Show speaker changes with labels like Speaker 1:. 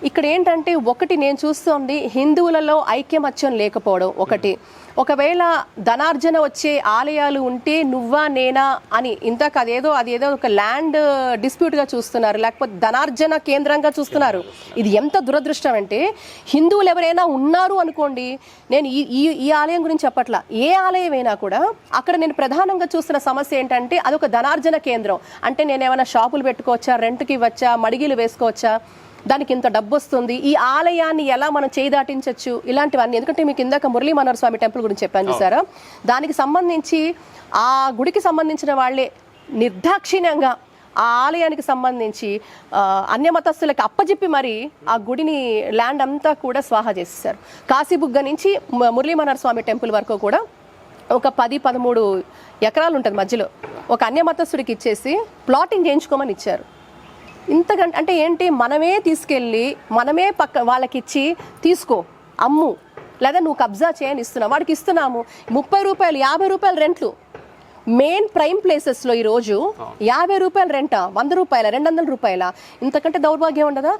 Speaker 1: ఇక్కడ ఏంటంటే ఒకటి నేను చూస్తోంది హిందువులలో ఐక్యమత్యం లేకపోవడం ఒకటి. ఒకవేళ ధనార్జన వచ్చే ఆలయాలు ఉంటే నువ్వా నేనా అని ఇంతకు అదేదో ఒక ల్యాండ్ డిస్ప్యూట్గా చూస్తున్నారు, లేకపోతే ధనార్జన కేంద్రంగా చూస్తున్నారు. ఇది ఎంత దురదృష్టం అంటే హిందువులు ఎవరైనా ఉన్నారు అనుకోండి, నేను ఈ ఆలయం గురించి చెప్పట్లా, ఏ ఆలయమైనా కూడా అక్కడ నేను ప్రధానంగా చూస్తున్న సమస్య ఏంటంటే అదొక ధనార్జన కేంద్రం. అంటే నేను ఏమైనా షాపులు పెట్టుకోవచ్చా, రెంట్కి ఇవ్వచ్చా, మడిగిలు వేసుకోవచ్చా, దానికి ఇంత డబ్బు వస్తుంది, ఈ ఆలయాన్ని ఎలా మనం చేయి దాటించవచ్చు, ఇలాంటివన్నీ. ఎందుకంటే మీకు ఇందాక మురళీ మనోహర్ స్వామి టెంపుల్ గురించి చెప్పాను చూసారా, దానికి సంబంధించి ఆ గుడికి సంబంధించిన వాళ్ళే నిర్దాక్షిణ్యంగా ఆ ఆలయానికి సంబంధించి అన్యమతస్థులకి అప్పజెప్పి మరి ఆ గుడిని ల్యాండ్ అంతా కూడా స్వాహా చేసేసారు. కాశీబుగ్గ నుంచి మురళీ మనోహర్ స్వామి టెంపుల్ వరకు కూడా ఒక 10-13 ఎకరాలు ఉంటుంది మధ్యలో, ఒక అన్యమతస్థుడికి ఇచ్చేసి ప్లాటింగ్ చేయించుకోమని ఇచ్చారు. ఇంతకంటే అంటే ఏంటి, మనమే తీసుకెళ్ళి మనమే వాళ్ళకి ఇచ్చి తీసుకో అమ్ము, లేదా నువ్వు కబ్జా చేయని ఇస్తున్నావు, వాడికి ఇస్తున్నాము 30 రూపాయలు 50 రూపాయలు రెంట్లు. మెయిన్ ప్రైమ్ ప్లేసెస్లో ఈరోజు 50 రూపాయలు రెంటా, 100 రూపాయల 200 రూపాయల, ఇంతకంటే దౌర్భాగ్యం ఉండదా?